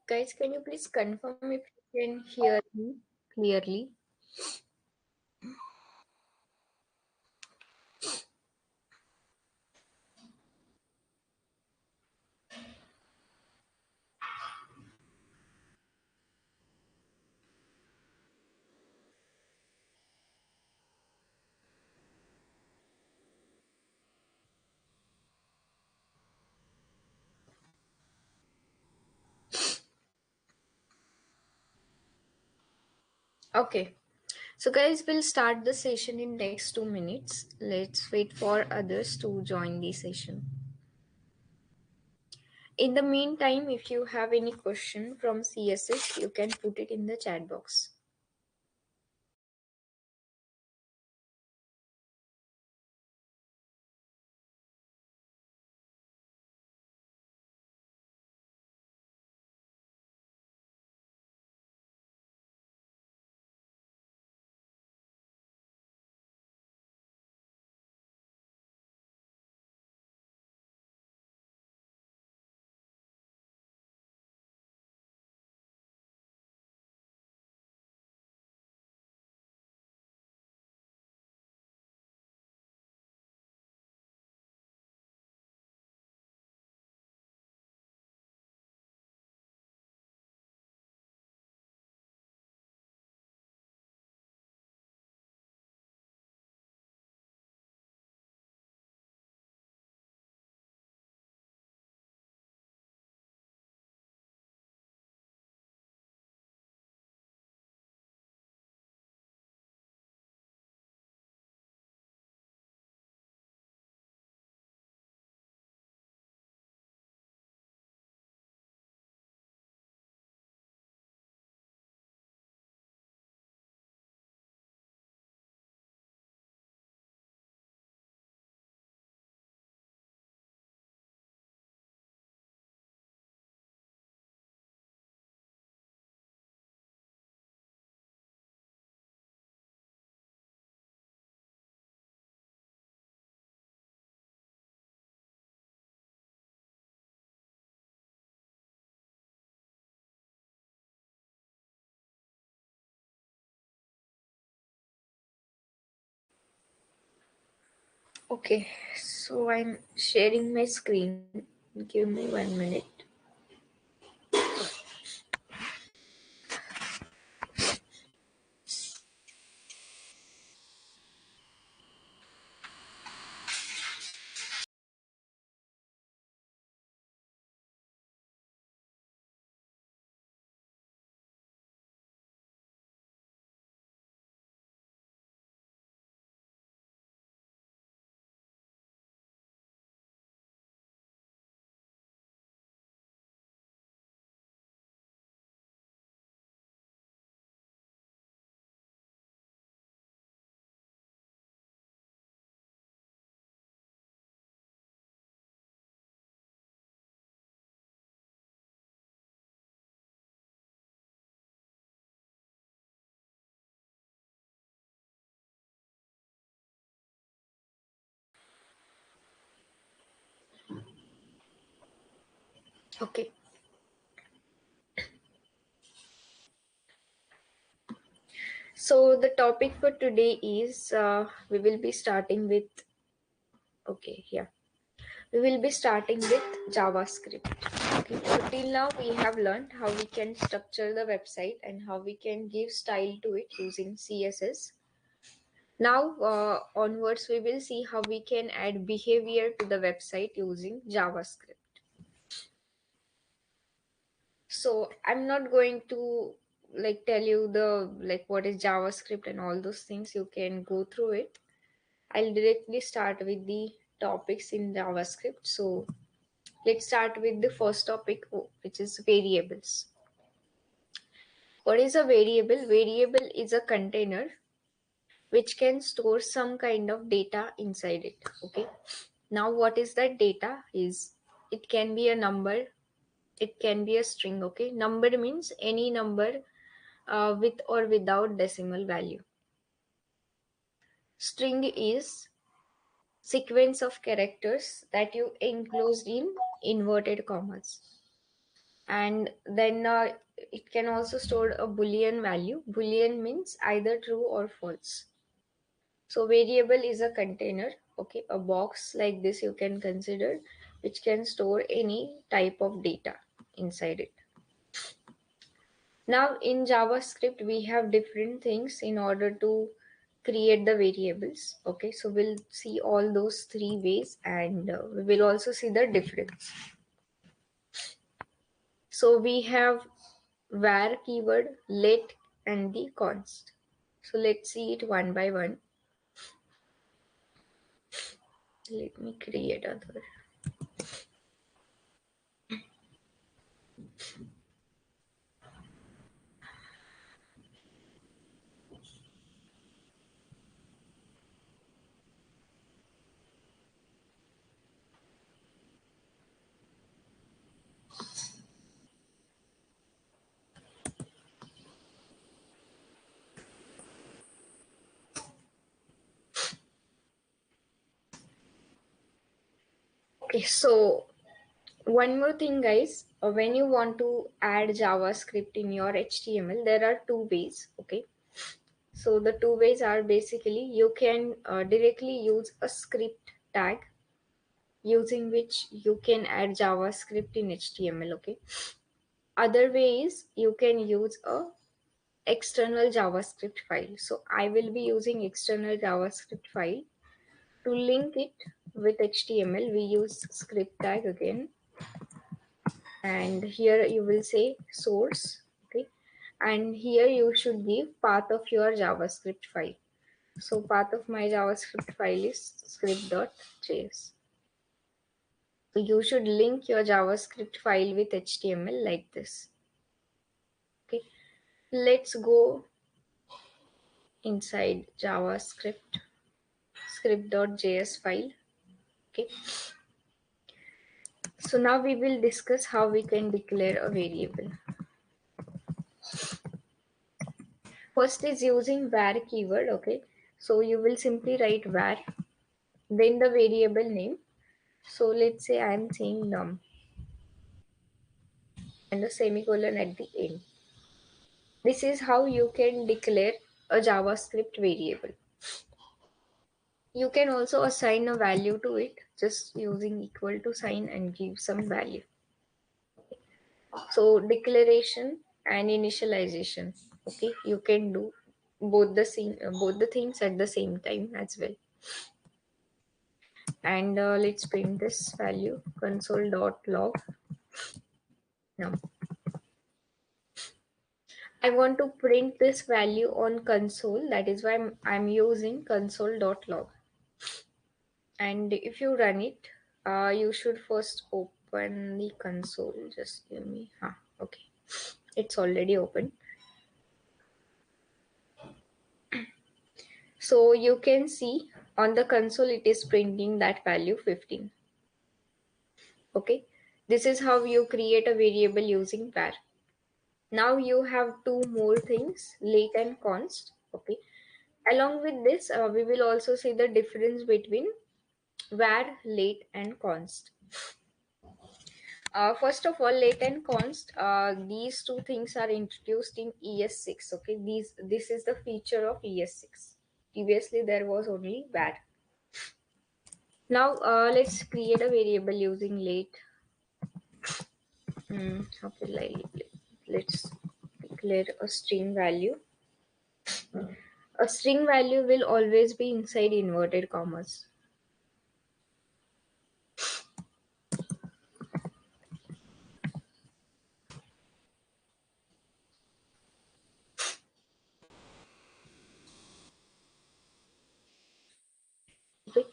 Guys, can you please confirm if you can hear me clearly? Okay. So guys, we'll start the session in next 2 minutes. Let's wait for others to join the session. In the meantime, if you have any question from CSS, you can put it in the chat box. Okay, so I'm sharing my screen. Give me 1 minute. Okay. So the topic for today is we will be starting with we will be starting with JavaScript. Okay. So till now we have learned how we can structure the website and how we can give style to it using CSS. Now onwards we will see how we can add behavior to the website using JavaScript. So I'm not going to tell you the what is JavaScript and all those things. You can go through it. I'll directly start with the topics in JavaScript. So let's start with the first topic, which is variables. What is a variable? Variable is a container which can store some kind of data inside it. Okay. Now, what is that data? It can be a number, it can be a string. Okay. Number means any number with or without decimal value. String is sequence of characters that you enclosed in inverted commas. And then it can also store a boolean value. Boolean means either true or false. So variable is a container, okay, a box like this you can consider, which can store any type of data inside it. Now in JavaScript we have different things in order to create the variables. Okay, so we'll see all those three ways, and we will also see the difference. So we have var keyword, let, and the const. So let's see it one by one. Let me create other. Okay, so one more thing, guys. When you want to add JavaScript in your HTML, there are two ways. Okay, so the two ways are basically you can directly use a script tag using which you can add JavaScript in HTML. Okay, other way is you can use a external JavaScript file. So I will be using external JavaScript file to link it with HTML. We use script tag again, and here you will say source. Okay, and here you should give path of your JavaScript file. So path of my JavaScript file is script.js. So you should link your JavaScript file with HTML like this. Okay, let's go inside JavaScript script.js file. Okay, so now we will discuss how we can declare a variable. First is using var keyword. Okay, so you will simply write var, then the variable name. So let's say I am saying num and a semicolon at the end. This is how you can declare a JavaScript variable. You can also assign a value to it just using equal to sign and give some value. So declaration and initialization. Okay, you can do both the things at the same time as well. And let's print this value console.log. Now I want to print this value on console. That is why I'm using console.log. And if you run it, you should first open the console. Just give me, okay, it's already open. So you can see on the console it is printing that value 15. Okay, this is how you create a variable using var. Now you have two more things, let and const. Okay, along with this we will also see the difference between var, let, and const. First of all, let and const, these two things are introduced in ES6. Okay, this is the feature of ES6. Previously there was only var. Now let's create a variable using let. Okay, let's declare a string value. A string value will always be inside inverted commas. Okay,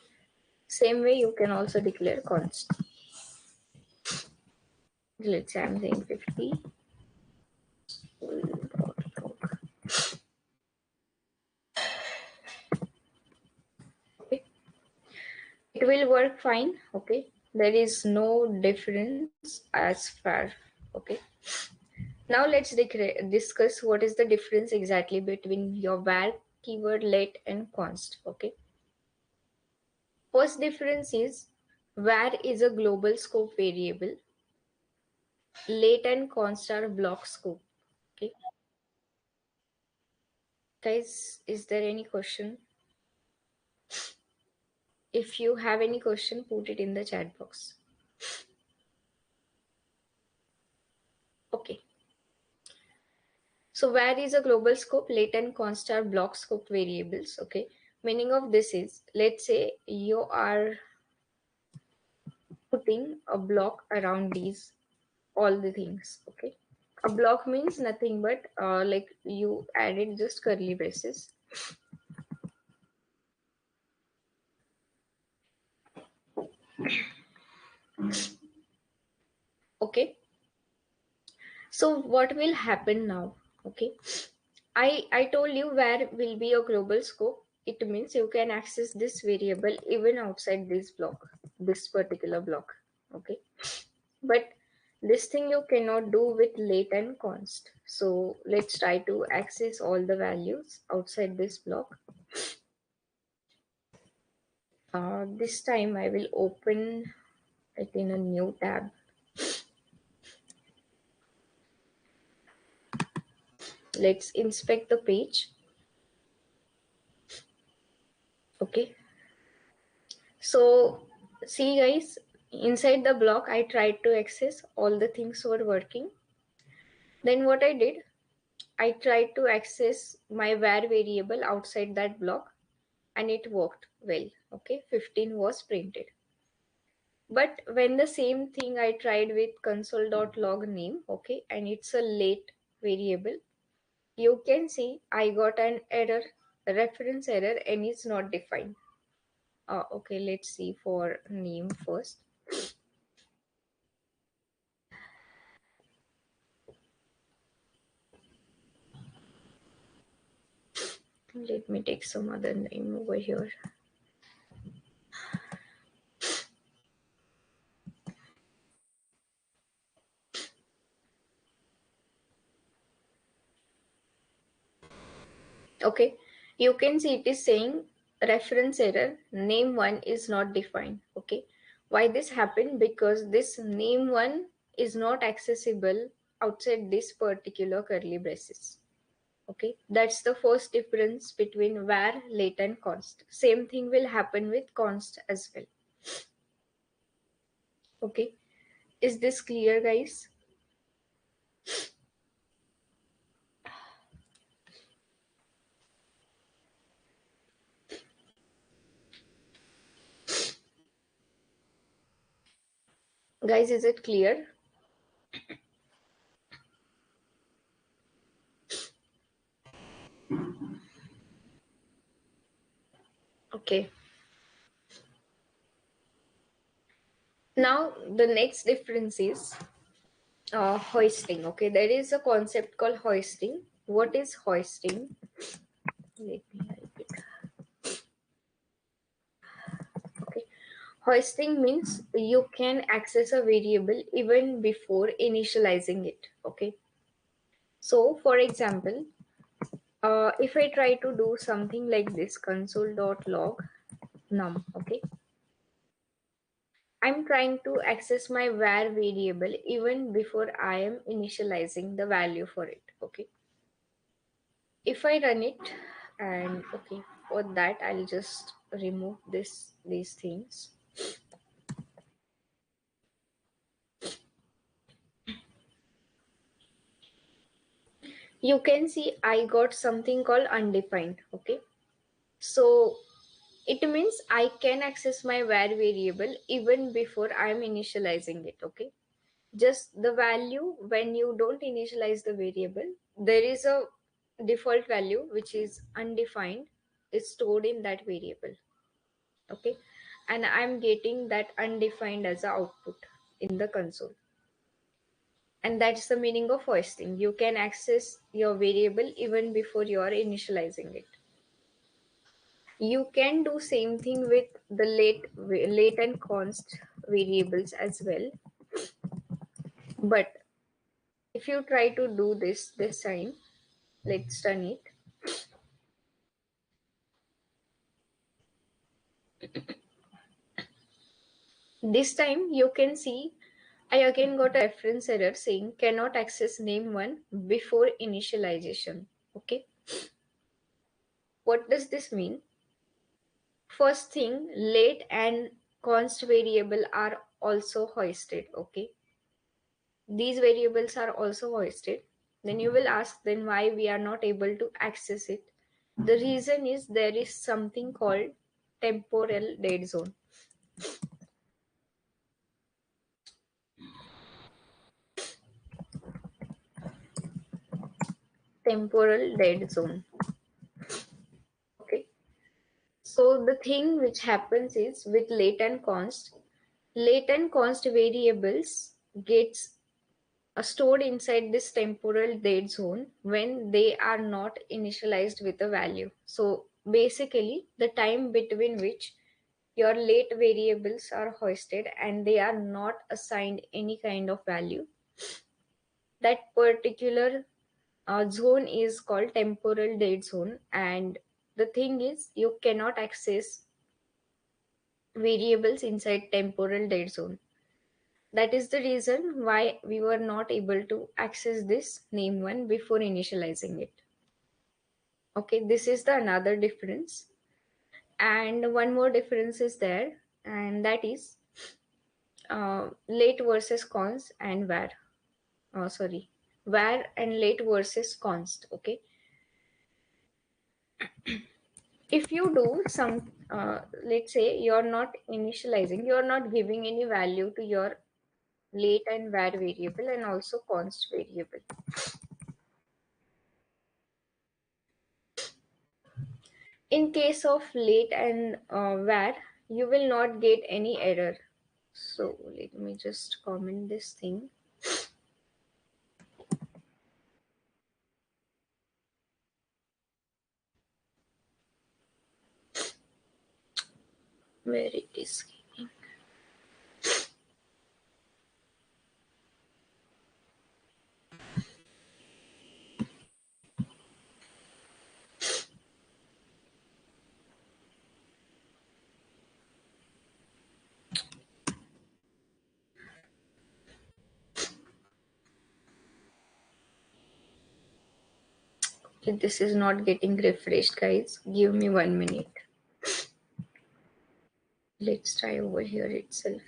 same way you can also declare const. Let's say I'm saying 50. Okay, it will work fine. Okay, there is no difference as far. Okay, now let's discuss what is the difference exactly between your var keyword, let, and const. Okay, first difference is var is a global scope variable late and constant block scope. Okay, guys, is there any question? If you have any question, put it in the chat box. Okay. So where is a global scope? Late and constant block scope variables. Okay. Meaning of this is, let's say you are putting a block around these all the things. Okay. A block means nothing but like you added just curly braces. Okay. So what will happen now? Okay. I told you where will be a global scope. It means you can access this variable even outside this block, this particular block. Okay. But this thing you cannot do with late and const. So let's try to access all the values outside this block. This time I will open it in a new tab. Let's inspect the page. Okay. So see guys, inside the block I tried to access all the things were working. Then what I did, I tried to access my var variable outside that block and it worked well. Okay, 15 was printed. But when the same thing I tried with console.log name, okay, and it's a late variable, you can see I got an error, a reference error, and it's not defined. Okay, let's see for name first. Let me take some other name over here. Okay, you can see it is saying reference error, name one is not defined. Okay, why this happened? Because this name one is not accessible outside this particular curly braces. Okay, that's the first difference between var, late, and const. Same thing will happen with const as well. Okay, is this clear, guys? Guys, is it clear? Okay. Now the next difference is hoisting. Okay, there is a concept called hoisting. What is hoisting? Let me type it. Okay, hoisting means you can access a variable even before initializing it. Okay, so for example, if I try to do something like this, console.log num. Okay, I'm trying to access my var variable even before I am initializing the value for it. Okay, if I run it, and okay, for that I'll just remove these things. You can see I got something called undefined. Okay, so it means I can access my var variable even before I am initializing it. Okay, just the value, when you don't initialize the variable, there is a default value which is undefined, is stored in that variable. Okay, and I'm getting that undefined as a output in the console, and that's the meaning of hoisting. You can access your variable even before you are initializing it. You can do same thing with the late and const variables as well, but if you try to do this time, let's run it. This time you can see I again got a reference error saying cannot access name1 before initialization. Okay, what does this mean? First thing, late and const variable are also hoisted. Okay, these variables are also hoisted. Then you will ask, then why we are not able to access it? The reason is there is something called temporal dead zone. Temporal dead zone. Okay, so the thing which happens is with latent const variables gets stored inside this temporal dead zone when they are not initialized with a value. So basically, the time between which your late variables are hoisted and they are not assigned any kind of value, that particular zone is called temporal dead zone. And the thing is, you cannot access variables inside temporal dead zone. That is the reason why we were not able to access this name1 before initializing it. Okay, this is the another difference. And one more difference is there, and that is late versus const and var. Sorry, var and late versus const. Okay, if you do some, let's say you're not initializing, you're not giving any value to your late and var variable and also const variable. In case of late and var, you will not get any error. So let me just comment this thing. Where it is. Okay, this is not getting refreshed, guys. Give me 1 minute. Let's try over here itself.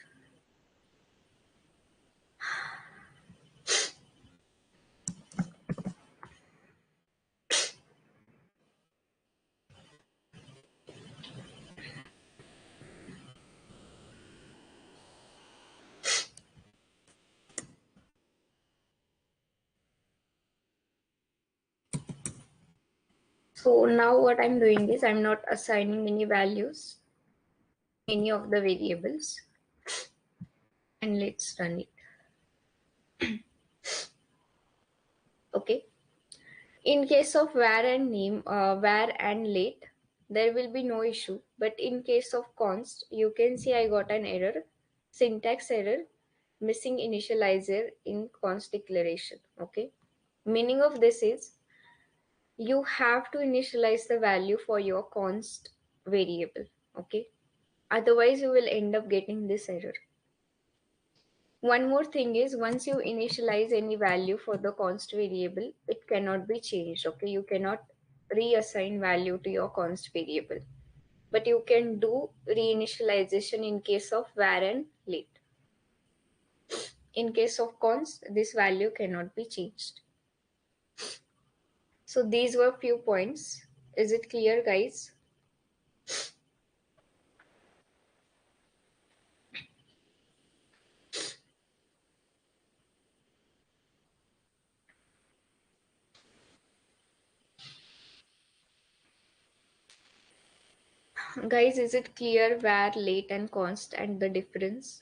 So now what I'm doing is I'm not assigning any values, any of the variables, and let's run it. Okay. In case of var and late, there will be no issue. But in case of const, you can see I got an error, syntax error, missing initializer in const declaration. Okay. Meaning of this is you have to initialize the value for your const variable. Okay. Otherwise, you will end up getting this error. One more thing is once you initialize any value for the const variable, it cannot be changed. Okay, you cannot reassign value to your const variable, but you can do reinitialization in case of var and late. In case of const, this value cannot be changed. So these were few points. Is it clear, guys? Guys, is it clear var, late, and const and the difference?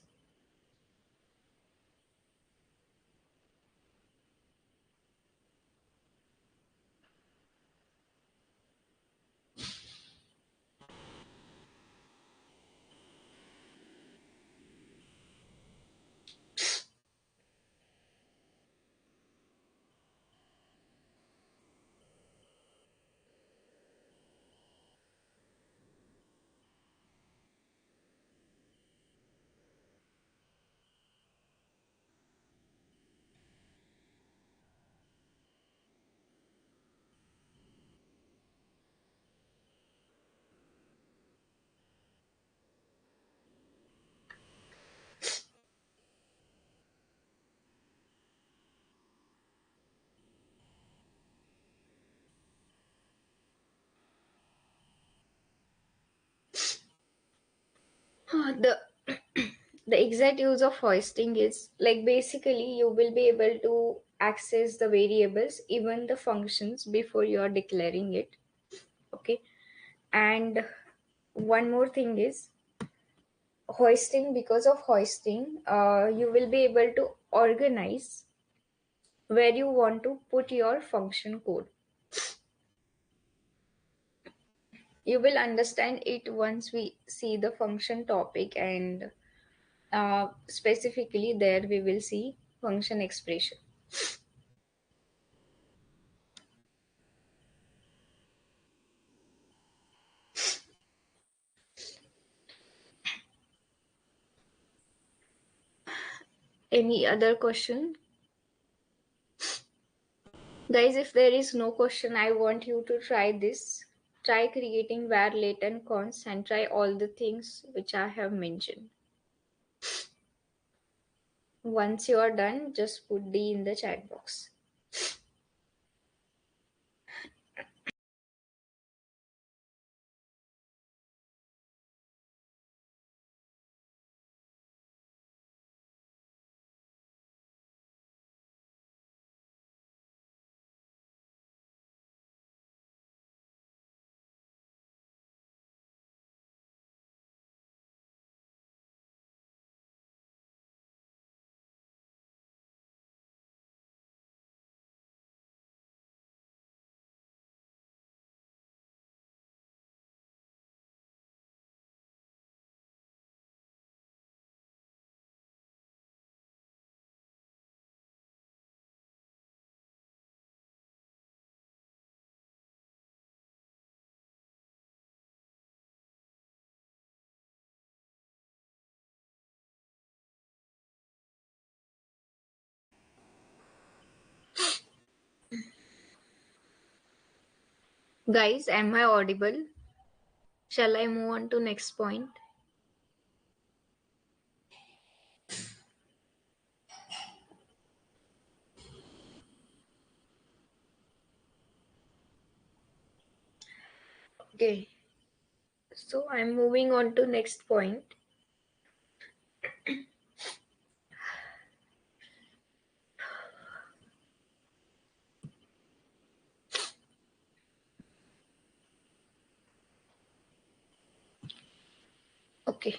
The the exact use of hoisting is like basically you will be able to access the variables, even the functions, before you are declaring it. Okay. And one more thing is hoisting. Because of hoisting, you will be able to organize where you want to put your function code. You will understand it once we see the function topic, and specifically there we will see function expression. Any other question? Guys, if there is no question, I want you to try this. Try creating var late and const and try all the things which I have mentioned. Once you are done, just put D in the chat box. Guys, am I audible? Shall I move on to next point? Okay. So I'm moving on to next point. Okay.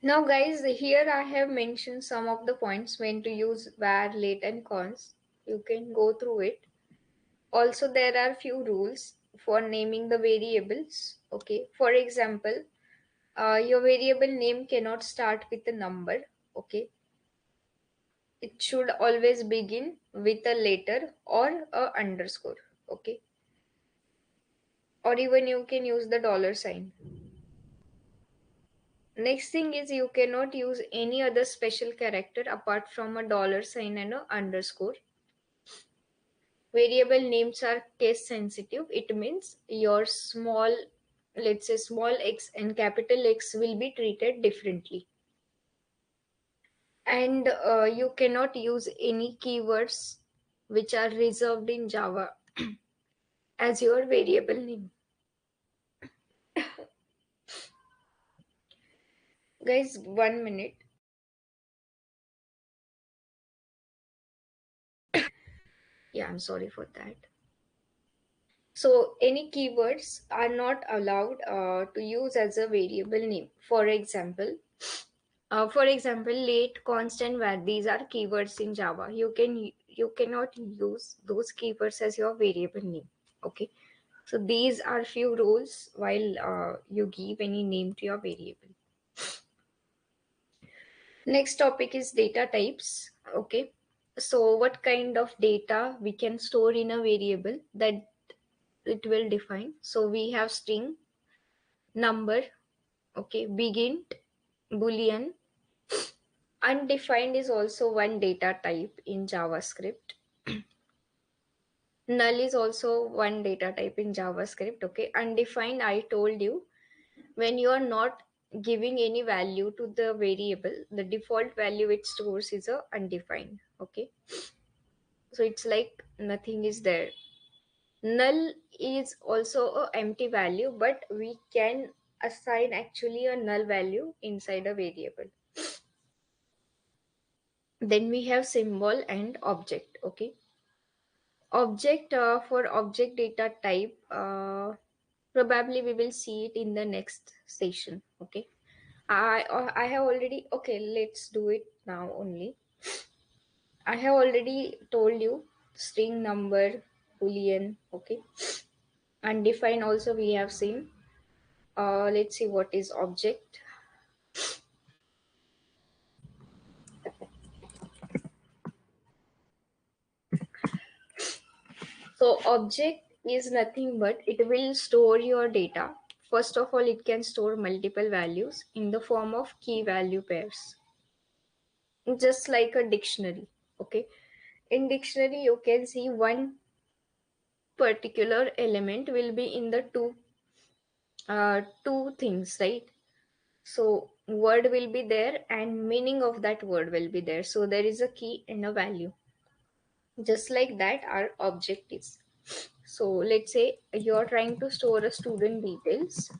Now guys, here I have mentioned some of the points when to use var, late and const. You can go through it. Also, there are few rules for naming the variables. Okay. For example, your variable name cannot start with a number. Okay. It should always begin with a letter or a underscore. Okay. Or even you can use the dollar sign. Next thing is you cannot use any other special character apart from a dollar sign and a underscore. Variable names are case sensitive. It means your small, let's say small x and capital X will be treated differently. And you cannot use any keywords which are reserved in Java as your variable name. Guys, 1 minute. Yeah, I'm sorry for that. So any keywords are not allowed to use as a variable name. For example, late, constant, var. These are keywords in Java. You cannot use those keywords as your variable name. Okay. So these are few rules while you give any name to your variable. Next topic is data types. Okay. So what kind of data we can store in a variable, that it will define. So we have string, number, okay, begin, boolean. Undefined is also one data type in JavaScript. Null is also one data type in JavaScript. Okay. Undefined, I told you, when you are not giving any value to the variable, the default value it stores is a undefined. Okay. So it's like nothing is there. Null is also a empty value, but we can assign actually a null value inside a variable. Then we have symbol and object. Okay, object, for object data type, probably we will see it in the next session. Okay, I have already, okay, let's do it now only. I have already told you string, number, boolean. Okay, undefined also we have seen. Let's see what is object. So object is nothing but it will store your data. First of all, it can store multiple values in the form of key value pairs, just like a dictionary. Okay, in dictionary you can see one particular element will be in the two things, right? So word will be there and meaning of that word will be there. So there is a key and a value. Just like that, our object is. So let's say you're trying to store a student details.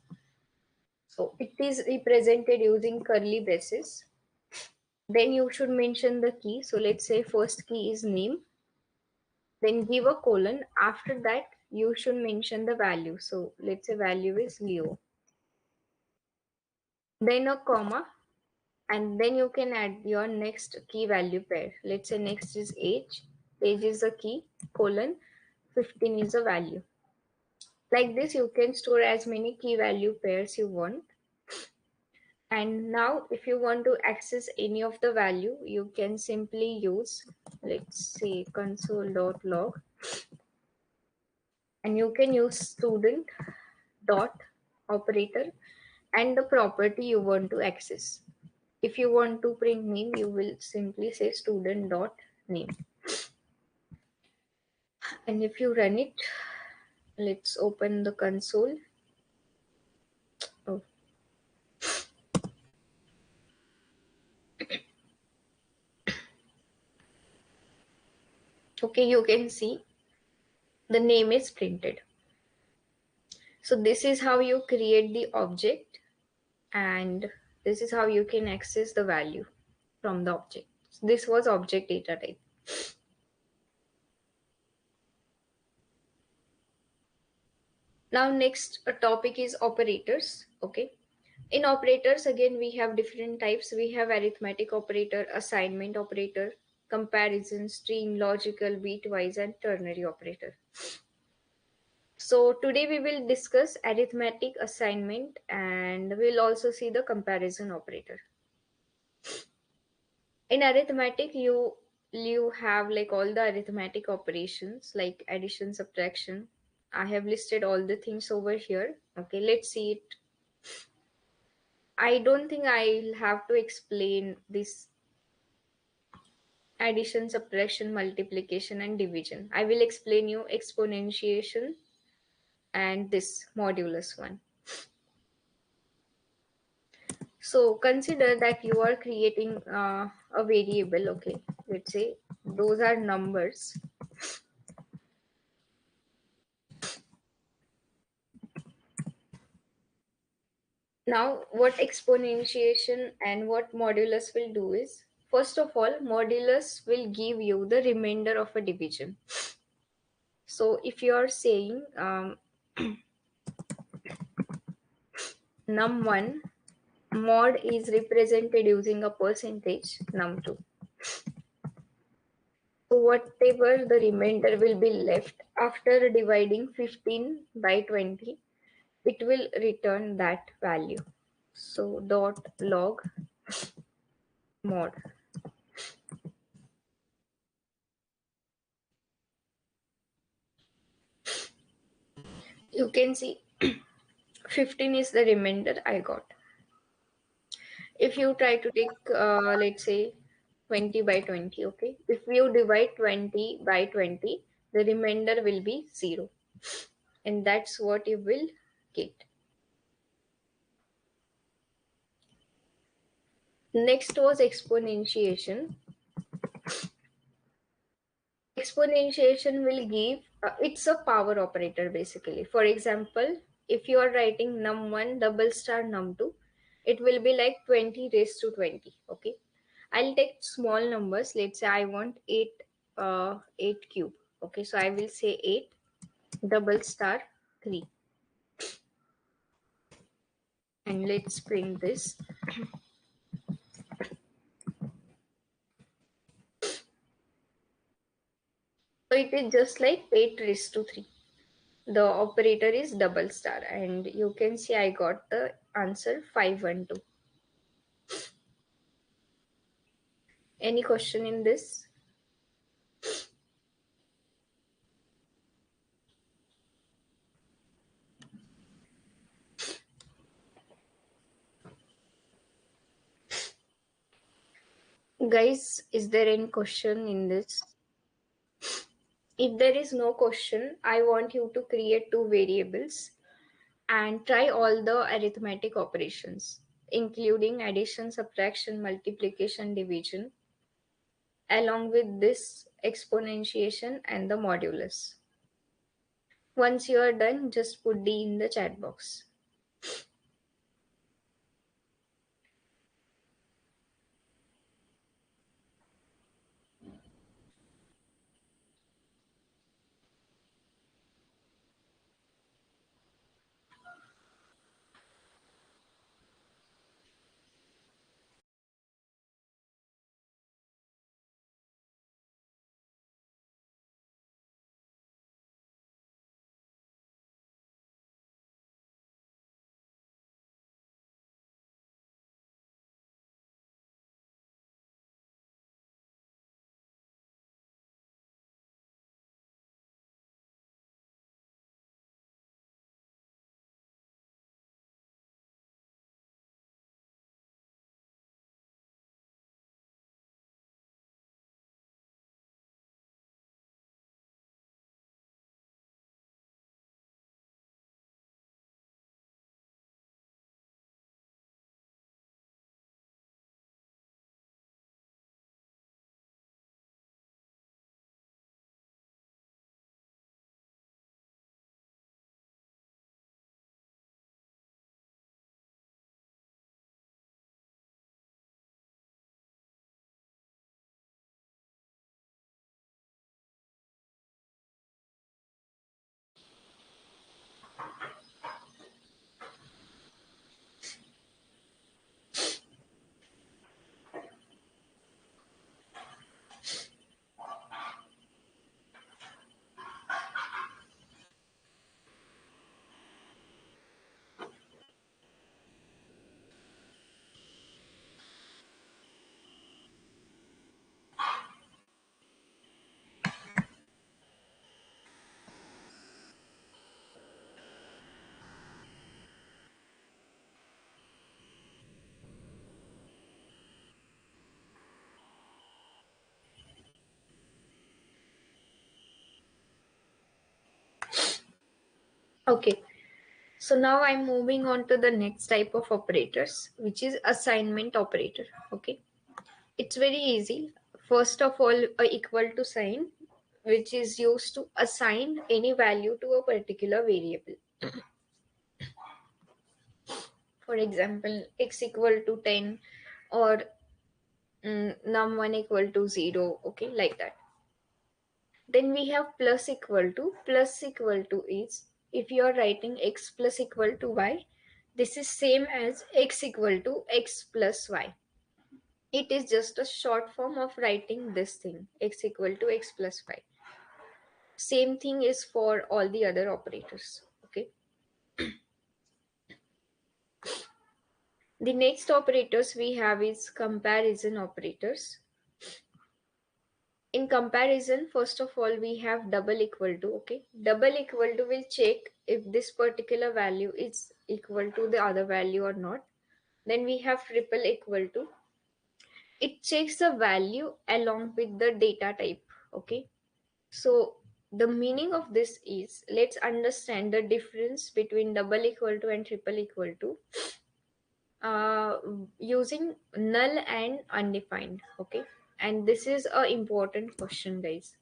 So it is represented using curly braces. Then you should mention the key. So let's say first key is name. Then give a colon. After that, you should mention the value. So let's say value is Leo. Then a comma. And then you can add your next key value pair. Let's say next is age. Age is a key. Colon. 15 is a value. Like this, you can store as many key value pairs you want. And now if you want to access any of the value, you can simply use, let's say, console.log, and you can use student dot operator and the property you want to access. If you want to print name, you will simply say student dot name. And if you run it, let's open the console. Oh, okay, you can see the name is printed. So this is how you create the object, and this is how you can access the value from the object. This was object data type. Now next a topic is operators. Okay, in operators again we have different types. We have arithmetic operator, assignment operator, comparison, string, logical, bitwise, and ternary operator. So today we will discuss arithmetic, assignment, and we'll also see the comparison operator. In arithmetic, you have like all the arithmetic operations like addition, subtraction. I have listed all the things over here. Okay, let's see it. I don't think I'll have to explain this addition, subtraction, multiplication, and division. I will explain you exponentiation and this modulus one. So consider that you are creating a variable. Okay, let's say those are numbers. Now, what exponentiation and what modulus will do is, first of all, modulus will give you the remainder of a division. So, if you are saying num1 mod is represented using a percentage num2. So, whatever the remainder will be left after dividing 15 by 20, it will return that value. So, dot log mod. You can see 15 is the remainder I got. If you try to take, let's say, 20 by 20, okay? If you divide 20 by 20, the remainder will be 0. And that's what you will get. Next was exponentiation. Exponentiation will give, it's a power operator basically. For example, if you are writing num1 double star num2, it will be like 20 raised to 20. Okay, I'll take small numbers. Let's say I want 8 cube. Okay, so I will say 8 double star 3, and let's print this. So it is just like 8 raised to 3. The operator is double star, and you can see I got the answer 512. Any question in this? Guys, is there any question in this? If there is no question, I want you to create two variables and try all the arithmetic operations, including addition, subtraction, multiplication, division, along with this exponentiation and the modulus. Once you are done, just put D in the chat box. Okay, so now I'm moving on to the next type of operators, which is assignment operator. Okay, it's very easy. First of all, a equal to sign, which is used to assign any value to a particular variable. For example, x equal to 10, or num1 equal to 0. Okay, like that. Then we have plus equal to. Plus equal to is, if you are writing x plus equal to y, this is same as x equal to x plus y. It is just a short form of writing this thing, x equal to x plus y. Same thing is for all the other operators. Okay. The next operators we have is comparison operators. In comparison, first of all, we have double equal to. Okay, double equal to will check if this particular value is equal to the other value or not. Then we have triple equal to. It checks the value along with the data type. Okay, so the meaning of this is, let's understand the difference between double equal to and triple equal to uh, using null and undefined. Okay, and this is a important question, guys.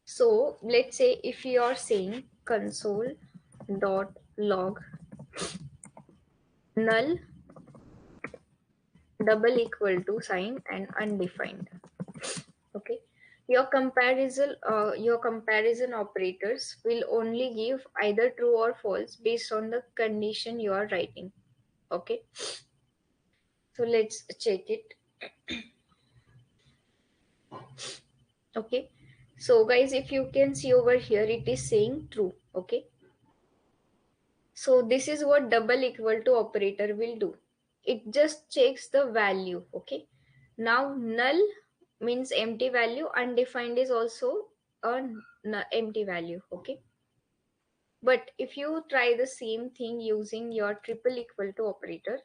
So let's say if you are saying console dot log null double equal to sign and undefined. Okay, your comparison operators will only give either true or false based on the condition you are writing. Okay, so let's check it. Okay, so guys, if you can see over here, it is saying true. Okay, so this is what double equal to operator will do. It just checks the value. Okay, now null means empty value, undefined is also a empty value. Okay, but if you try the same thing using your triple equal to operator,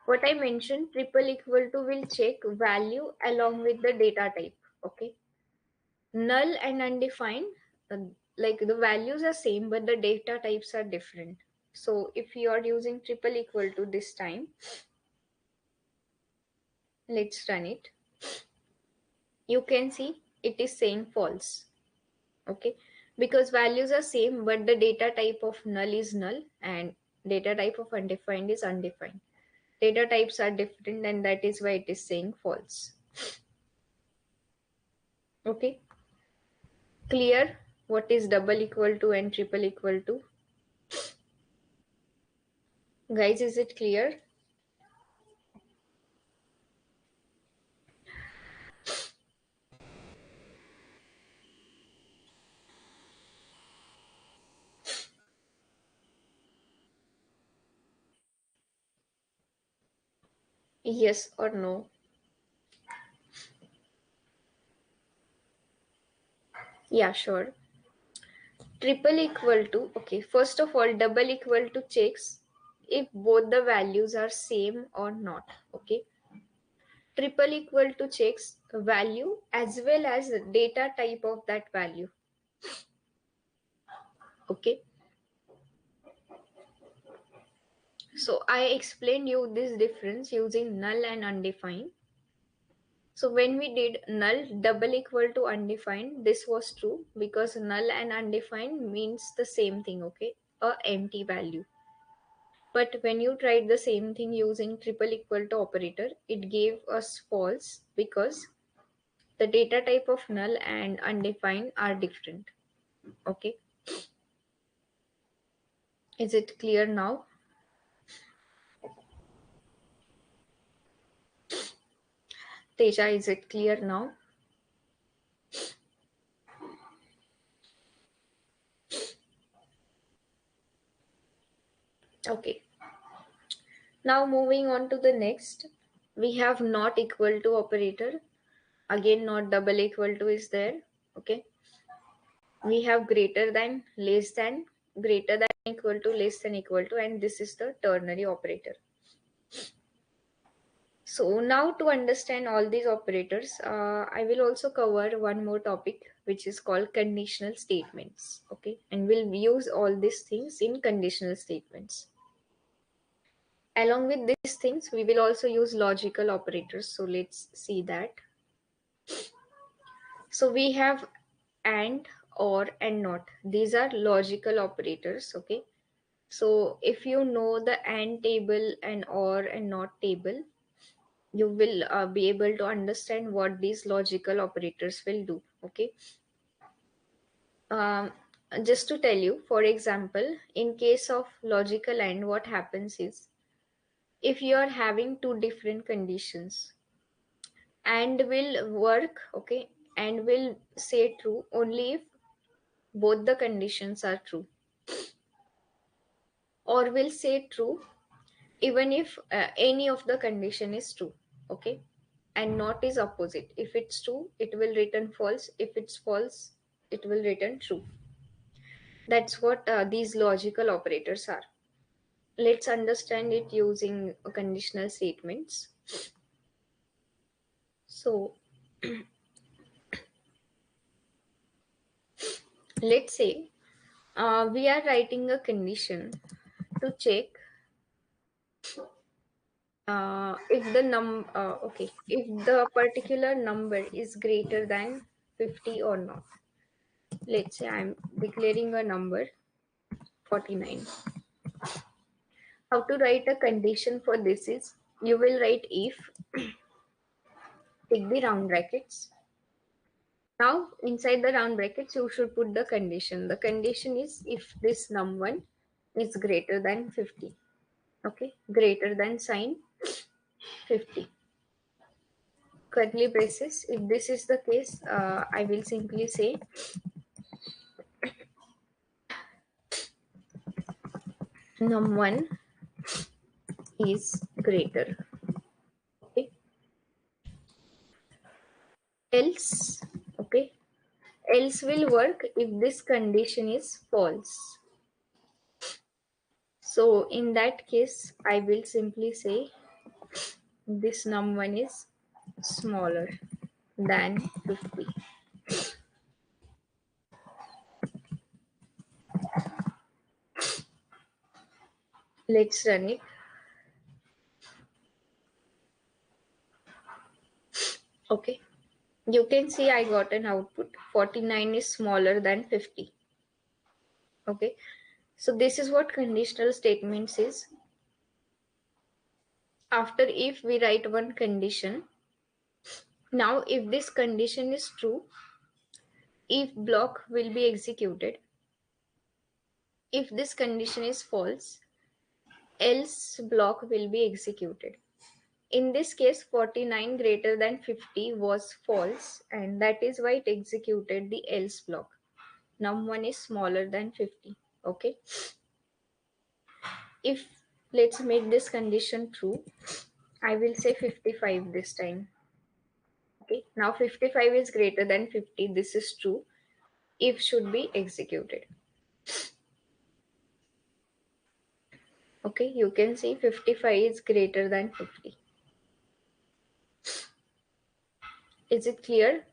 what I mentioned, triple equal to will check value along with the data type. Okay, null and undefined, like the values are same but the data types are different. So if you are using triple equal to this time, let's run it. You can see it is saying false. Okay, because values are same but the data type of null is null and data type of undefined is undefined. Data types are different and that is why it is saying false. Okay, clear what is double equal to and triple equal to? Guys, is it clear? Yes or no? Yeah, sure. Triple equal to, okay, first of all, double equal to checks if both the values are same or not. Okay, triple equal to checks value as well as the data type of that value. Okay, so I explained you this difference using null and undefined. So when we did null double equal to undefined, this was true because null and undefined means the same thing. Okay, a empty value. But when you tried the same thing using triple equal to operator, it gave us false because the data type of null and undefined are different. Okay, is it clear now? Teja, is it clear now? Okay, now moving on to the next, we have not equal to operator. Again, not double equal to is there. Okay, we have greater than, less than, greater than equal to, less than equal to, and this is the ternary operator. So now to understand all these operators, I will also cover one more topic which is called conditional statements. Okay, and we'll use all these things in conditional statements. Along with these things, we will also use logical operators. So let's see that. So we have and, or, and not. These are logical operators. Okay, so if you know the and table and or and not table, you will be able to understand what these logical operators will do. Okay, um, just to tell you, for example, in case of logical and, what happens is, if you are having two different conditions, and will work. Okay, and will say true only if both the conditions are true, or will say true even if any of the condition is true. Okay, and not is opposite. If it's true, it will return false. If it's false, it will return true. That's what these logical operators are. Let's understand it using conditional statements. So let's say we are writing a condition to check if the if the particular number is greater than 50 or not. Let's say I'm declaring a number 49. How to write a condition for this is, you will write if, take the round brackets. Now inside the round brackets you should put the condition. The condition is if this num1 is greater than 50. Okay, greater than sign 50. Curly braces. If this is the case, I will simply say num1 is greater. Okay. Else, okay, else will work if this condition is false. So in that case, I will simply say this num1 is smaller than 50. Let's run it. Okay. You can see I got an output. 49 is smaller than 50. Okay. So this is what conditional statements is. After if we write one condition. Now if this condition is true, if block will be executed. If this condition is false, else block will be executed. In this case, 49 greater than 50 was false, and that is why it executed the else block. Num1 is smaller than 50. Okay. If let's make this condition true, I will say 55 this time. Okay. Now 55 is greater than 50. This is true. If should be executed. Okay. You can see 55 is greater than 50. Is it clear?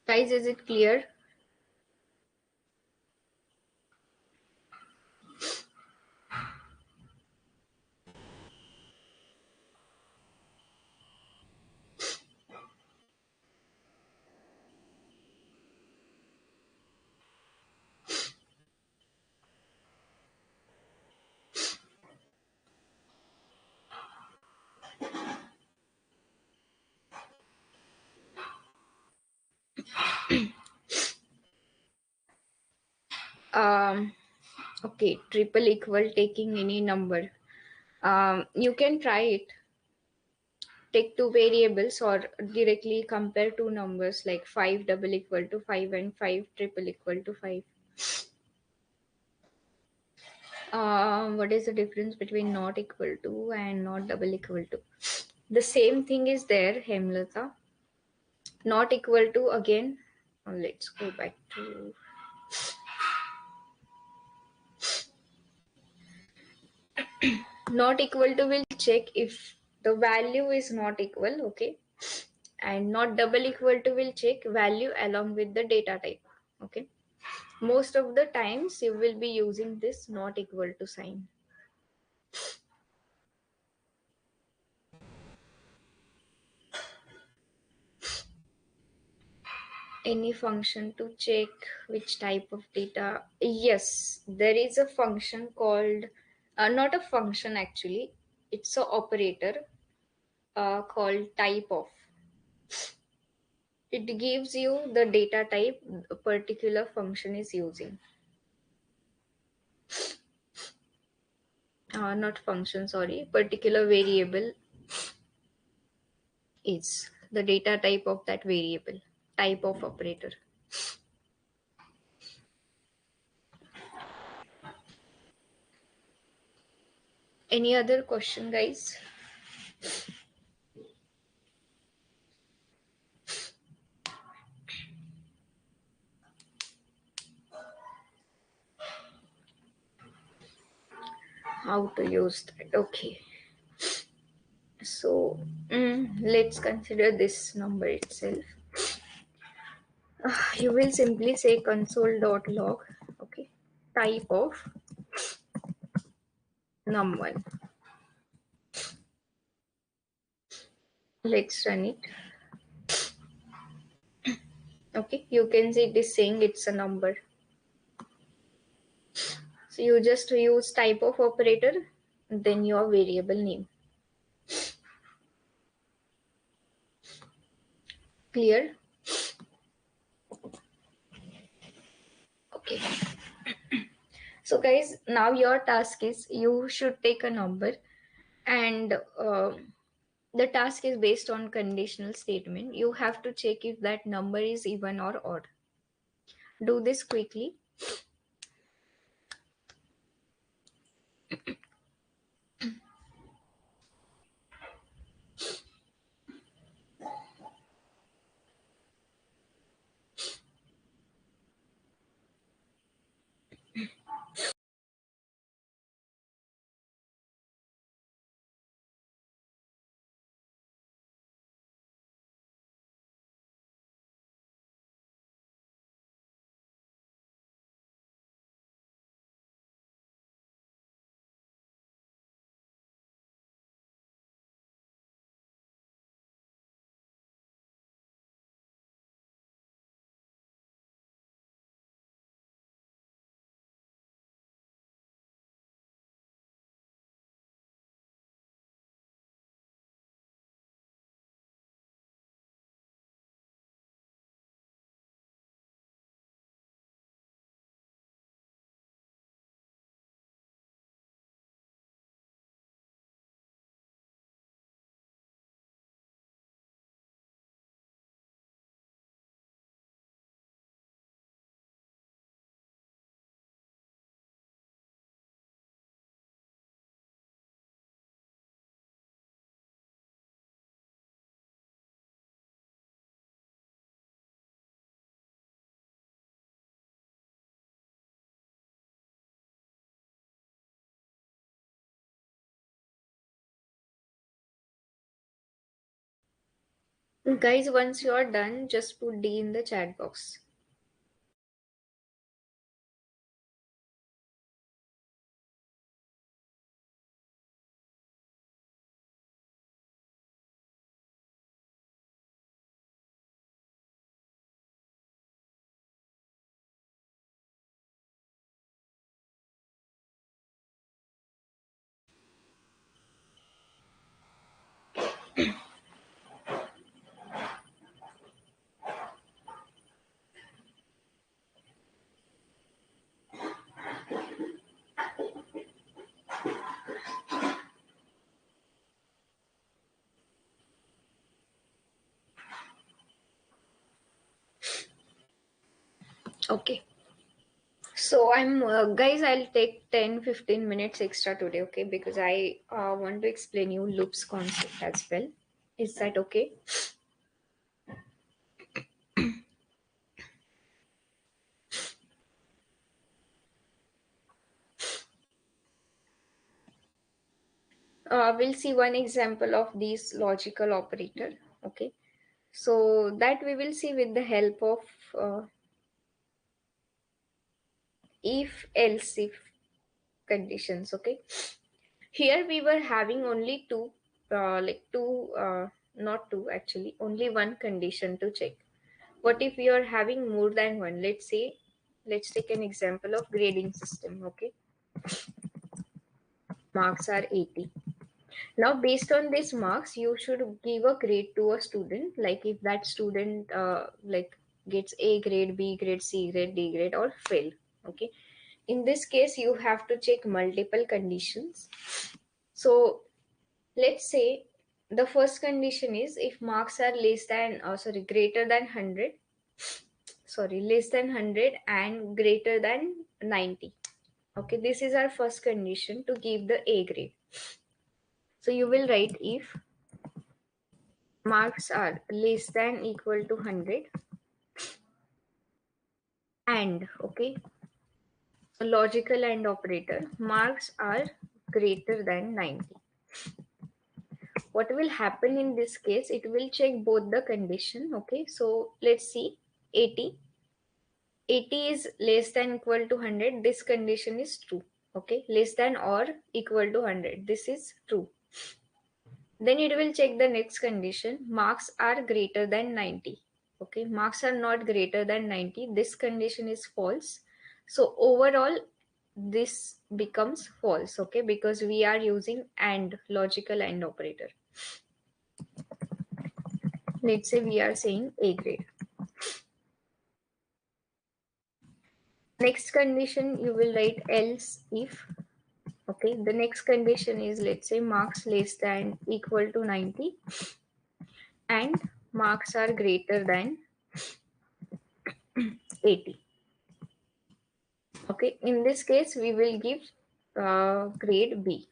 Guys, is it clear? Okay, triple equal taking any number. You can try it. Take two variables or directly compare two numbers like 5 double equal to 5 and 5 triple equal to 5. What is the difference between not equal to and not double equal to? The same thing is there, Hemlata. Not equal to again. Let's go back to not equal to will check if the value is not equal, okay, and not double equal to will check value along with the data type. Okay, most of the times you will be using this not equal to sign. Any function to check which type of data? Yes, there is a function called not a function actually, it's a operator called type of. It gives you the data type a particular function is using. Not function, sorry, particular variable is the data type of that variable, type of operator. Any other question, guys? How to use that? Okay. So So let's consider this number itself. You will simply say console.log, okay, type of num1. Let's run it. Okay, you can see it is saying it's a number. So you just use type of operator, then your variable name. Clear? Okay. So guys, now your task is you should take a number, and the task is based on conditional statement. You have to check if that number is even or odd. Do this quickly. Guys, once you are done, just put D in the chat box. Okay. So I'm guys, I'll take 10-15 minutes extra today, okay? Because I want to explain you loops concept as well. Is that okay? We'll see one example of this logical operator, okay? So that we will see with the help of if else if conditions, okay? Here we were having only two, not two actually, only one condition to check. What if we are having more than one? Let's say, let's take an example of grading system, okay? Marks are 80. Now, based on these marks, you should give a grade to a student. Like if that student gets A grade, B grade, C grade, D grade, or fail. Okay. In this case, you have to check multiple conditions. So let's say the first condition is if marks are greater than 100, less than 100 and greater than 90. Okay, this is our first condition to give the A grade. So you will write if marks are less than equal to 100 and, okay, a logical and operator, marks are greater than 90. what will happen in this case, it will check both the condition. Okay, so let's see. 80 80 is less than equal to 100, this condition is true. Okay, less than or equal to 100, this is true. Then it will check the next condition, marks are greater than 90. Okay, marks are not greater than 90, this condition is false. So overall this becomes false. Okay, because we are using and, logical and operator. Let's say we are saying A grade. Next condition you will write else if. Okay, the next condition is, let's say, marks less than equal to 90 and marks are greater than 80. Okay, in this case we will give grade B.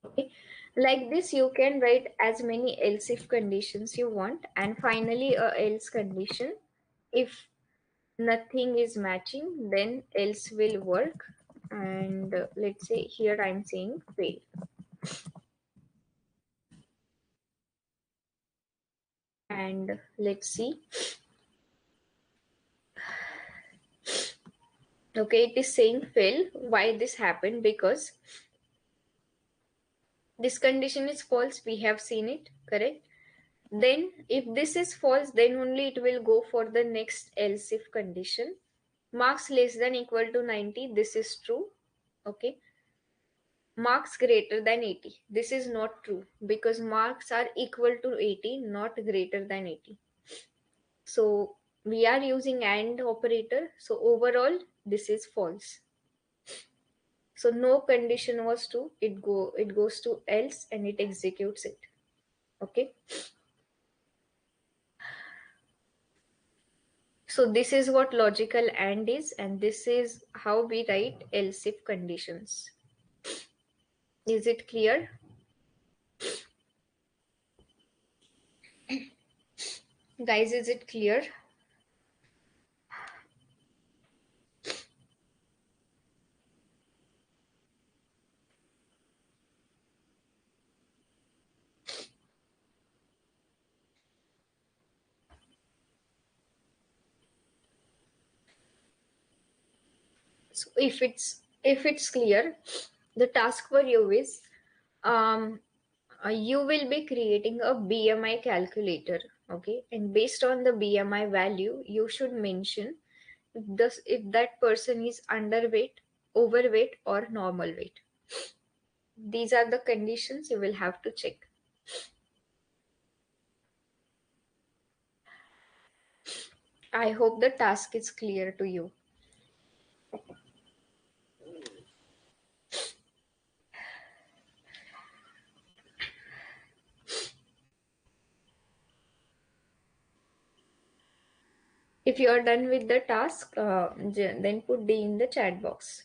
Okay, like this you can write as many else if conditions you want, and finally a else condition. If nothing is matching, then else will work. And let's say here I'm saying fail. And let's see. Okay, it is saying fail. Why this happened? Because this condition is false, we have seen it, correct? Then if this is false, then only it will go for the next else if condition. Marks less than equal to 90, this is true. Okay, marks greater than 80, this is not true, because marks are equal to 80, not greater than 80. So we are using and operator, so overall this is false. So no condition was true, it goes to else and it executes it. Okay, so this is what logical and is, and this is how we write else if conditions. Is it clear? Guys, is it clear? So if it's clear, the task for you is, um you will be creating a BMI calculator. Okay, and based on the BMI value you should mention if that person is underweight, overweight or normal weight. These are the conditions you will have to check. I hope the task is clear to you. If you are done with the task, then put D in the chat box.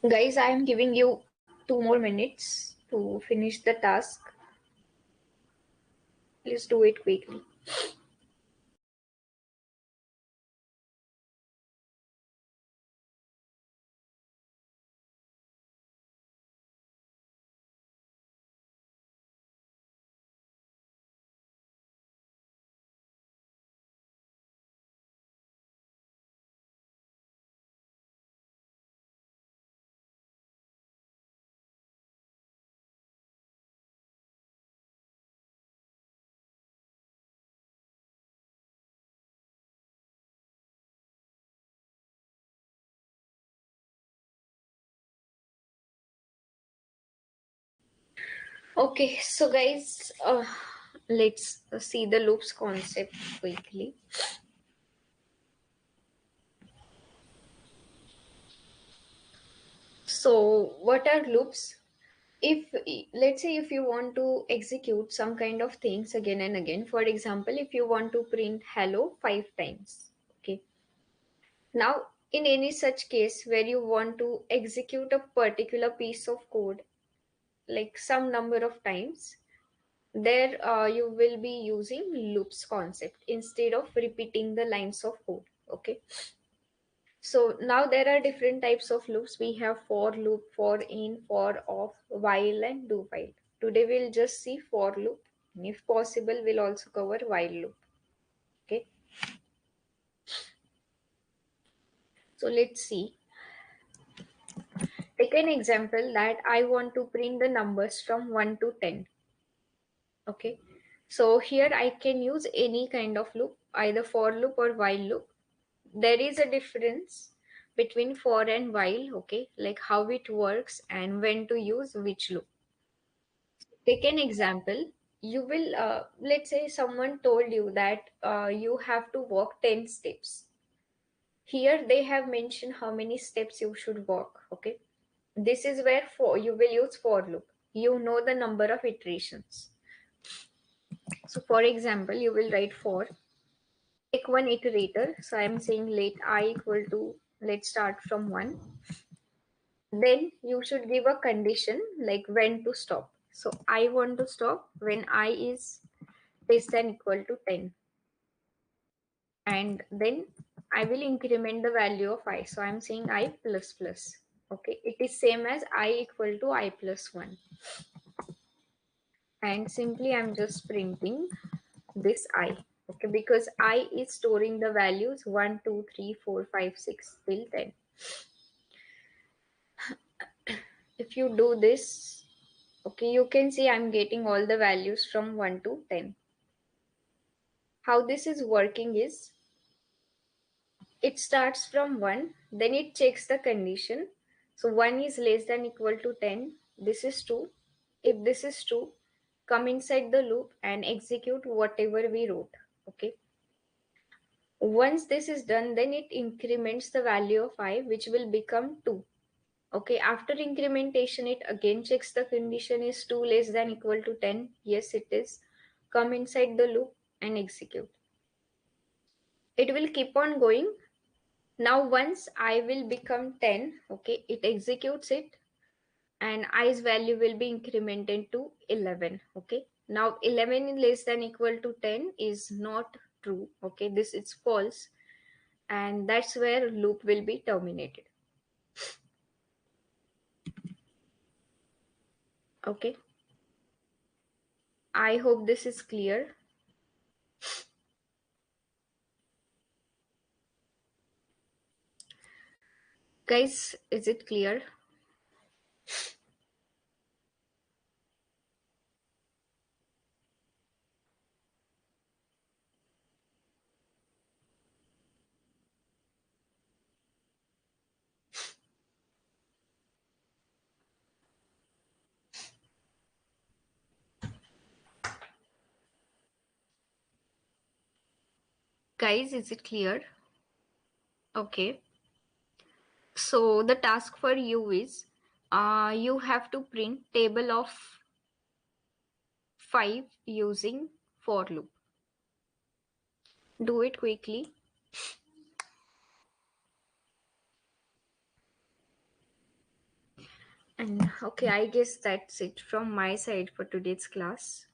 Guys, I am giving you 2 more minutes to finish the task. Please do it quickly. Okay, so guys, let's see the loops concept quickly. So, what are loops? If let's say if you want to execute some kind of things again and again, for example, if you want to print hello 5 times, okay. Now, in any such case where you want to execute a particular piece of code, like some number of times, there you will be using loops concept instead of repeating the lines of code. Okay, so now there are different types of loops. We have for loop, for in, for off, while, and do while. Today we'll just see for loop, and if possible we'll also cover while loop. Okay, so let's see. Take an example that I want to print the numbers from 1 to 10. Okay, so here I can use any kind of loop, either for loop or while loop. There is a difference between for and while, okay, like how it works and when to use which loop. Take an example. You will, let's say someone told you that you have to walk 10 steps. Here they have mentioned how many steps you should walk, okay. This is where for you will use for loop. You know the number of iterations. So for example, you will write for, take one iterator. So I'm saying let I equal to, let's start from 1. Then you should give a condition like when to stop. So I want to stop when I is less than equal to 10. And then I will increment the value of I. So I'm saying I plus plus. Okay, it is same as I equal to I plus 1. And simply I'm just printing this I. Okay, because I is storing the values 1, 2, 3, 4, 5, 6 till 10. If you do this, okay, you can see I'm getting all the values from 1 to 10. How this is working is, it starts from 1, then it checks the condition. So 1 is less than equal to 10. This is true. If this is true, come inside the loop and execute whatever we wrote. Okay. Once this is done, then it increments the value of I, which will become 2. Okay, after incrementation, it again checks the condition is 2 less than equal to 10. Yes, it is. Come inside the loop and execute. It will keep on going. Now, once I will become 10, okay, it executes it and i's value will be incremented to 11. Okay, now 11 is less than equal to 10 is not true. Okay, this is false, and that's where loop will be terminated. Okay, I hope this is clear. Guys, is it clear? Guys, is it clear? Okay, so the task for you is, you have to print table of 5 using for loop. Do it quickly. And okay, I guess that's it from my side for today's class.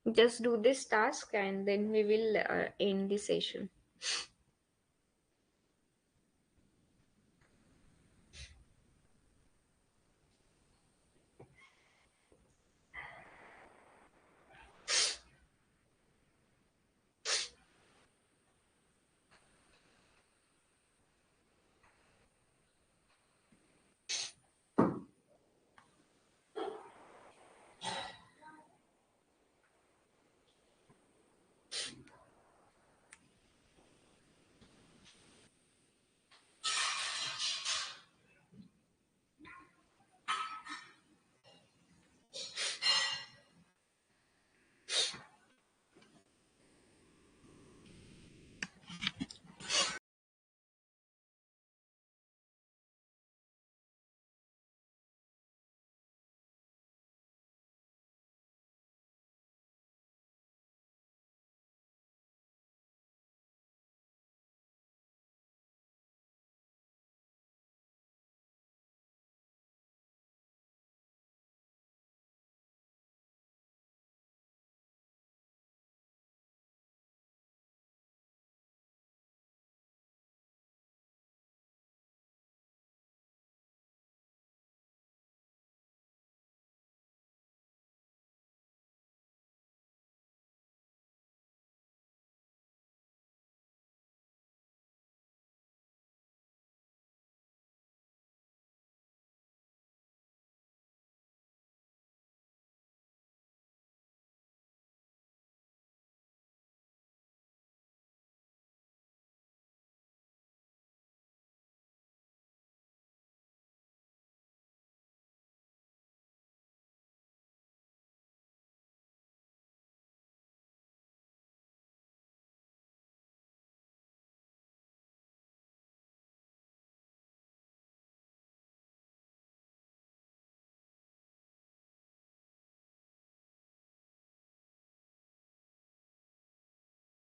Just do this task and then we will end the session.